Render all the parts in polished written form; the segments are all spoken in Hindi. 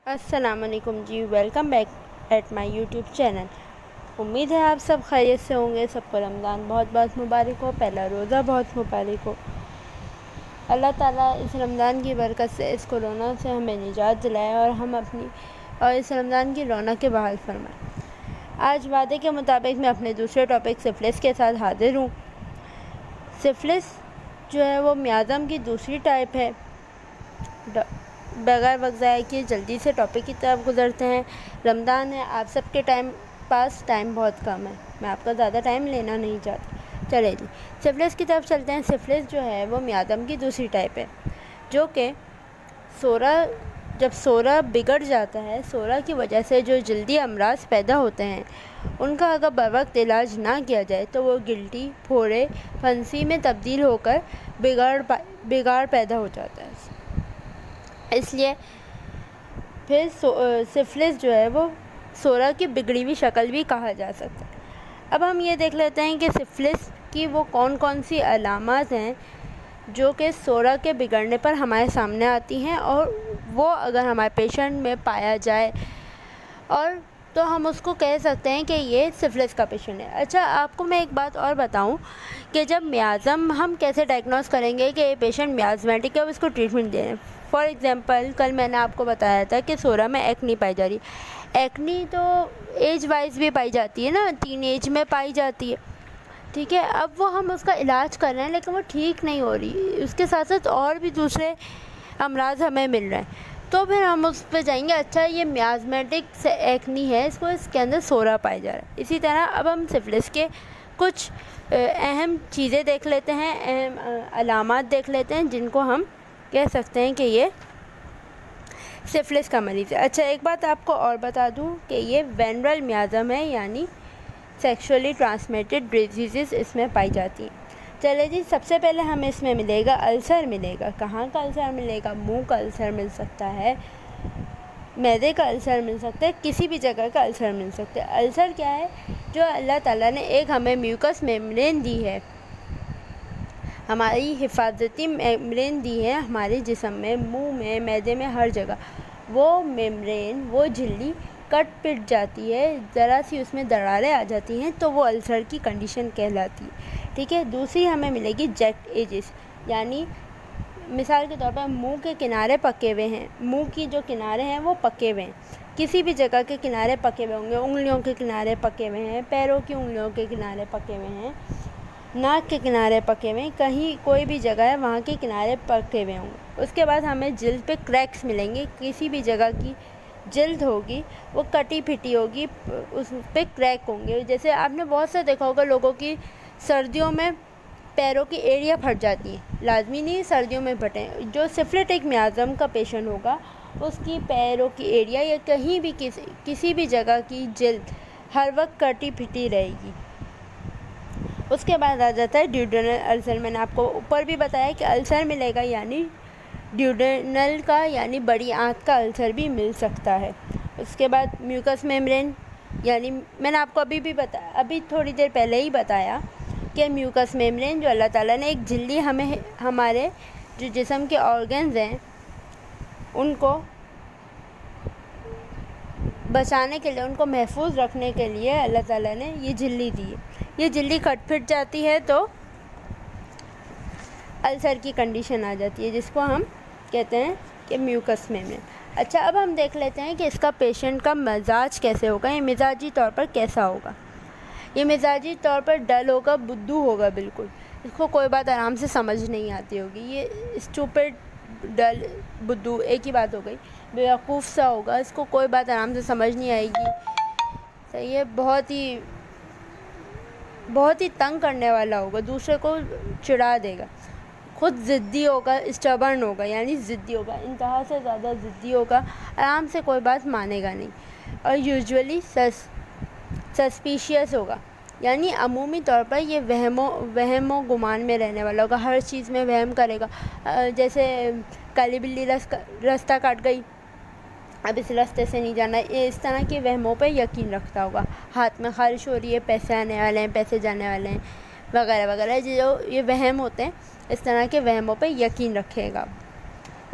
अस्सलामुअलैकुम जी, welcome back at my YouTube channel. उम्मीद है आप सब खैरियत से होंगे। सबको रमज़ान बहुत बहुत मुबारक हो, पहला रोज़ा बहुत मुबारक हो। अल्लाह ताला इस रमज़ान की बरकत से इस कोरोना से हमें निजात दिलाए और हम अपनी और इस रमज़ान की रौनक बहाल फरमाए। आज वादे के मुताबिक मैं अपने दूसरे टॉपिक सिफिलिस के साथ हाजिर हूँ। सिफिलिस जो है वो मियाज़म की दूसरी टाइप है। बगैर वक्त ज़ाया किए जल्दी से टॉपिक की तरफ गुजरते हैं। रमज़ान है, आप सबके पास टाइम बहुत कम है, मैं आपका ज़्यादा टाइम लेना नहीं चाहती। चले जी, सिफिलिस की तरफ चलते हैं। सिफिलिस जो है वो मियाज़म की दूसरी टाइप है, जो कि जब सोरा बिगड़ जाता है, सोरा की वजह से जो जल्दी अमराज पैदा होते हैं, उनका अगर बरवक्त इलाज ना किया जाए तो वो गिल्टी, फोड़े, फंसी में तब्दील होकर बिगाड़ पैदा हो जाता है। इसलिए फिर सिफिलिस जो है वो सोरा की बिगड़ी हुई शक्ल भी कहा जा सकता है। अब हम ये देख लेते हैं कि सिफिलिस की वो कौन कौन सी अलामत हैं जो कि सोरा के बिगड़ने पर हमारे सामने आती हैं, और वो अगर हमारे पेशेंट में पाया जाए और तो हम उसको कह सकते हैं कि ये सिफिलिस का पेशेंट है। अच्छा, आपको मैं एक बात और बताऊं कि जब मियाज़म हम कैसे डायग्नोस करेंगे कि ये पेशेंट मियाज़मेटिक है, अब इसको ट्रीटमेंट दें। फॉर एग्ज़ाम्पल, कल मैंने आपको बताया था कि सोरा में एक्नी पाई जा रही। एक्नी तो एज वाइज भी पाई जाती है ना, 3 एज में पाई जाती है, ठीक है। अब वो हम उसका इलाज कर रहे हैं लेकिन वो ठीक नहीं हो रही, उसके साथ साथ और भी दूसरे अमराज हमें मिल रहे हैं, तो फिर हम उस पर जाएंगे। अच्छा, ये मियाज़मेटिक एक्नी है, इसके अंदर सोरा पाया जा रहा है। इसी तरह अब हम सिफिलिस के कुछ अहम चीज़ें देख लेते हैं, अहम अलामात देख लेते हैं जिनको हम कह सकते हैं कि ये सिफिलिस का मरीज़ है। अच्छा, एक बात आपको और बता दूं कि ये वेनरल मियाज़म है, यानी सेक्सुअली ट्रांसमिटेड डिजीज़ इसमें पाई जाती हैं। चले जी, सबसे पहले हमें इसमें मिलेगा अल्सर मिलेगा। कहाँ का अल्सर मिलेगा? मुंह का अल्सर मिल सकता है, मैदे का अल्सर मिल सकता है, किसी भी जगह का अल्सर मिल सकता है। अल्सर क्या है? जो अल्लाह ताला ने एक हमें म्यूकस मेम्ब्रेन दी है, हमारी हिफाजती मेम्ब्रेन दी है हमारे जिस्म में, मुंह में, मैदे में, हर जगह। वो मेम्ब्रेन, वो झिल्ली कट पिट जाती है, ज़रा सी उसमें दरारें आ जाती हैं, तो वो अल्सर की कंडीशन कहलाती है, ठीक है। दूसरी हमें मिलेगी जैक्ट एजेस, यानी मिसाल के तौर पर मुंह के किनारे पके हुए हैं, मुंह की जो किनारे हैं वो पके हुए हैं, किसी भी जगह के किनारे पके हुए होंगे, उंगलियों के किनारे पके हुए हैं, पैरों की उंगलियों के किनारे पके हुए हैं, नाक के किनारे पके हुए हैं, कहीं कोई भी जगह है वहाँ के किनारे पके हुए होंगे। उसके बाद हमें जिल्द पे क्रैक्स मिलेंगे, किसी भी जगह की जिल्द होगी वो कटी फिटी होगी, उस पे क्रैक होंगे। जैसे आपने बहुत से देखा होगा लोगों की सर्दियों में पैरों की एड़ियाँ फट जाती हैं, लाजमी नहीं सर्दियों में फटें। जो सिफिलिटिक मियाज़म का पेशेंट होगा उसकी पैरों की एड़ियाँ या कहीं भी किसी भी जगह की जिल्द हर वक्त कटी फिटी रहेगी। उसके बाद आ जाता है ड्यूडेनल अल्सर। मैंने आपको ऊपर भी बताया कि अल्सर मिलेगा, यानी ड्यूडेनल का यानी बड़ी आंत का अल्सर भी मिल सकता है। उसके बाद म्यूकस मेम्ब्रेन, यानी मैंने आपको अभी थोड़ी देर पहले ही बताया कि म्यूकस मेम्ब्रेन जो अल्लाह ताला ने एक झिल्ली हमें हमारे जो जिस्म के ऑर्गन्स हैं उनको बचाने के लिए, उनको महफूज रखने के लिए अल्लाह ताला ने ये झिल्ली दी है। ये झिल्ली कट फिट जाती है तो अल्सर की कंडीशन आ जाती है, जिसको हम कहते हैं कि म्यूकस मेम्ब्रेन। अच्छा, अब हम देख लेते हैं कि इसका पेशेंट का मिजाज कैसे होगा, ये मिजाजी तौर पर कैसा होगा। ये मिजाजी तौर पर डल होगा, बुद्धू होगा, बिल्कुल इसको कोई बात आराम से समझ नहीं आती होगी। ये स्टूपिड, डल, बुद्धू एक ही बात हो गई। बेवकूफ़ सा होगा, इसको कोई बात आराम से समझ नहीं आएगी, सही है। बहुत ही तंग करने वाला होगा, दूसरे को चिढ़ा देगा, खुद ज़िद्दी होगा, स्टबर्न होगा, यानी ज़िद्दी होगा, इंतहा से ज़्यादा ज़िद्दी होगा, आराम से कोई बात मानेगा नहीं। और यूजुअली सस्पिशियस होगा, यानी अमूमी तौर पर ये वहमो गुमान में रहने वाला होगा, हर चीज़ में वहम करेगा। जैसे काली बिल्ली रास्ता काट गई, अब इस रास्ते से नहीं जाना, ये इस तरह के वहमों पे यकीन रखता होगा। हाथ में ख़ारिश हो रही है, पैसे आने वाले हैं, पैसे जाने वाले हैं, वगैरह वगैरह, जो ये वहम होते हैं, इस तरह के वहमों पे यकीन रखेगा।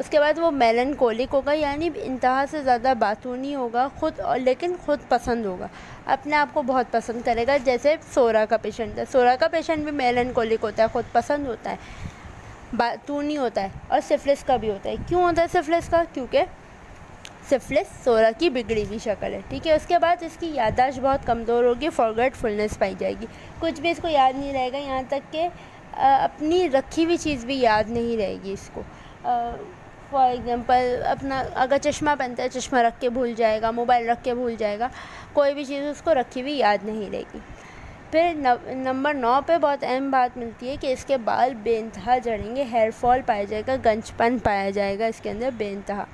उसके बाद वो मेलनकोलिक होगा, यानी इंतहा से ज़्यादा बातूनी होगा खुद, और लेकिन खुद पसंद होगा, अपने आप को बहुत पसंद करेगा। जैसे सोरा का पेशेंट है, सोरा का पेशेंट भी मेलनकोलिक होता है, खुद पसंद होता है, बातूनी होता है, और सिफिलिस का भी होता है। क्यों होता है सिफिलिस का? क्योंकि सिफिलिस सोरा की बिगड़ी हुई शक्ल है, ठीक है। उसके बाद इसकी याददाश्त बहुत कमज़ोर होगी, फॉरगेटफुलनेस पाई जाएगी, कुछ भी इसको याद नहीं रहेगा, यहाँ तक कि अपनी रखी हुई चीज़ भी याद नहीं रहेगी इसको। फॉर एग्ज़ाम्पल अपना अगर चश्मा पहनता है, चश्मा रख के भूल जाएगा, मोबाइल रख के भूल जाएगा, कोई भी चीज़ उसको रखी हुई याद नहीं रहेगी। फिर नंबर 9 पे बहुत अहम बात मिलती है कि इसके बाल बेइंतहा झड़ेंगे, हेयर फॉल पाया जाएगा, गंजपन पाया जाएगा इसके अंदर बेइंतहा।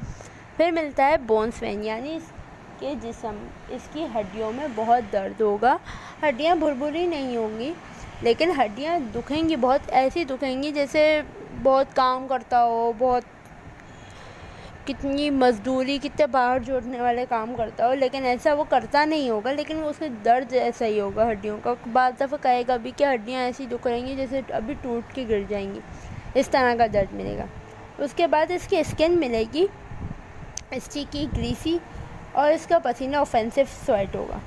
फिर मिलता है बोन्स पेन, यानी इसके जिस्म, इसकी हड्डियों में बहुत दर्द होगा। हड्डियाँ भुरभुरी नहीं होंगी, लेकिन हड्डियाँ दुखेंगी, बहुत ऐसी दुखेंगी जैसे बहुत काम करता हो, बहुत कितनी मज़दूरी, कितने बाहर जोड़ने वाले काम करता हो, लेकिन ऐसा वो करता नहीं होगा, लेकिन उसमें दर्द ऐसा ही होगा हड्डियों का। बाद दफ़ा कहेगा भी कि हड्डियाँ ऐसी दुख रहेंगी जैसे अभी टूट के गिर जाएंगी, इस तरह का दर्द मिलेगा। उसके बाद इसकी स्किन मिलेगी स्टिकी, ग्रीसी, और इसका पसीना ऑफेंसिव स्वेट होगा,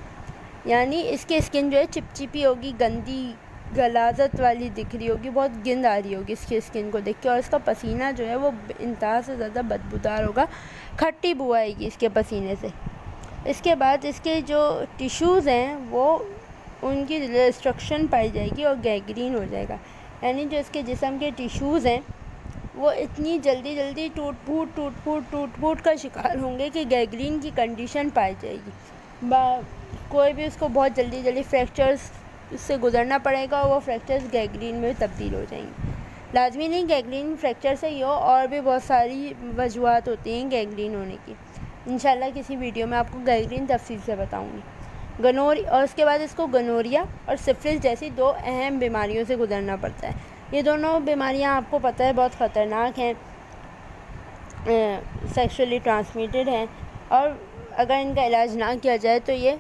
यानी इसकी स्किन जो है चिपचिपी होगी, गंदी, गलाजत वाली दिख रही होगी, बहुत गिंद आ रही होगी इसकी स्किन को देख के, और इसका पसीना जो है वो इंतहा से ज़्यादा बदबूदार होगा, खट्टी बू आएगी इसके पसीने से। इसके बाद इसके जो टिश्यूज़ हैं वो उनकी डिस्ट्रक्शन पाई जाएगी और गैंग्रीन हो जाएगा, यानी जो इसके जिस्म के टिश्यूज़ हैं वो इतनी जल्दी टूट फूट का शिकार होंगे कि गैंग्रीन की कंडीशन पाई जाएगी। कोई भी उसको बहुत जल्दी फ्रैक्चर्स से गुजरना पड़ेगा, और वो फ्रैक्चर्स गैंग्रीन में तब्दील हो जाएंगे। लाजमी नहीं गैंग्रीन फ्रैक्चर से ही हो, और भी बहुत सारी वजूहात होती हैं गैंग्रीन होने की। इंशाल्लाह किसी वीडियो में आपको गैंग्रीन तफसील से बताऊंगी। और उसके बाद इसको गनोरिया और सिफिलिस जैसी 2 अहम बीमारियों से गुजरना पड़ता है। ये दोनों बीमारियां आपको पता है बहुत ख़तरनाक हैं, सेक्सुअली ट्रांसमिटेड हैं, और अगर इनका इलाज ना किया जाए तो ये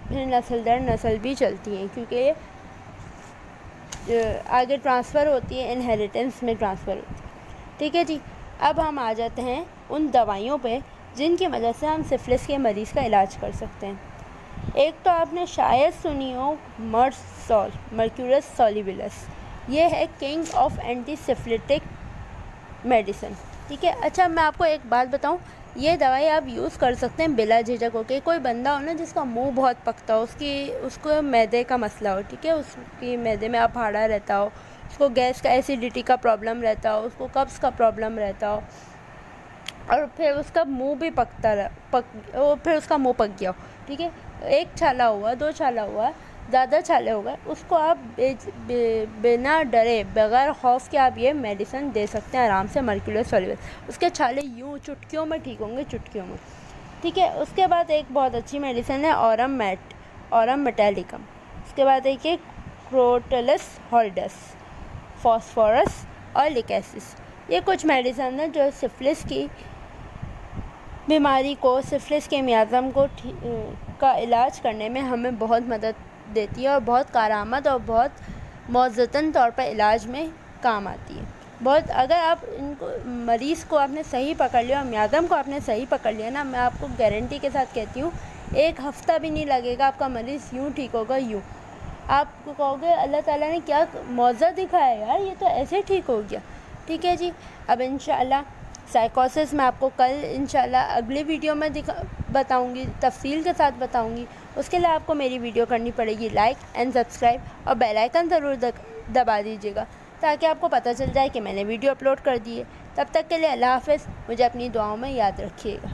फिर नस्ल दर नस्ल भी चलती हैं, क्योंकि ये आगे ट्रांसफ़र होती है, इनहेरिटेंस में ट्रांसफ़र होती है। ठीक है जी, अब हम आ जाते हैं उन दवाइयों पे जिनकी वजह से हम सिफिलिस के मरीज़ का इलाज कर सकते हैं। एक तो आपने शायद सुनी हो मर्क्यूरस सोलिबिलस, ये है king of anti syphilitic medicine. ठीक है, अच्छा मैं आपको एक बात बताऊं, ये दवाई आप यूज़ कर सकते हैं बिला झिझक होकर। कोई बंदा हो ना जिसका मुंह बहुत पकता हो, उसको मैदे का मसला हो, ठीक है, उसकी मैदे में अफाड़ा रहता हो, उसको गैस का एसिडिटी का प्रॉब्लम रहता हो, उसको कब्ज़ का प्रॉब्लम रहता हो, और फिर उसका मुंह भी फिर उसका मुंह पक गया हो, ठीक है, 1 छाला हुआ, 2 छाला हुआ, ज़्यादा छाले हो गए, उसको आप बिना डरे, बग़ैर खौफ के आप ये मेडिसिन दे सकते हैं आराम से, मर्क्यूरस सोलिबिलस। उसके छाले यूँ चुटकियों में ठीक होंगे, चुटकियों में। ठीक है, उसके बाद एक बहुत अच्छी मेडिसिन है ऑरम मेटालिकम। उसके बाद एक है क्रोटलस हॉर्डस, फॉस्फोरस और लिकेसिस। ये कुछ मेडिसिन है जो सिफिलिस की बीमारी को, सिफिलिस के मियाज़म को का इलाज करने में हमें बहुत मदद देती है, और बहुत कारामद और बहुत मौज़ूदन तौर पर इलाज में काम आती है। बहुत अगर आप इनको मरीज़ को आपने सही पकड़ लिया और मियाज़म को आपने सही पकड़ लिया ना, मैं आपको गारंटी के साथ कहती हूँ 1 हफ़्ता भी नहीं लगेगा, आपका मरीज़ यूँ ठीक होगा, यूँ आपको कहोगे अल्लाह ताला ने क्या मौज़ा दिखाया यार, ये तो ऐसे ठीक हो गया। ठीक है जी, अब इंशाअल्लाह साइकोसिस मैं आपको कल इंशाल्लाह अगली वीडियो में बताऊंगी, तफसील के साथ बताऊंगी। उसके लिए आपको मेरी वीडियो करनी पड़ेगी लाइक एंड सब्सक्राइब, और बेल आइकन ज़रूर दबा दीजिएगा ताकि आपको पता चल जाए कि मैंने वीडियो अपलोड कर दी है। तब तक के लिए अल्लाह हाफ़िज़, मुझे अपनी दुआओं में याद रखिएगा।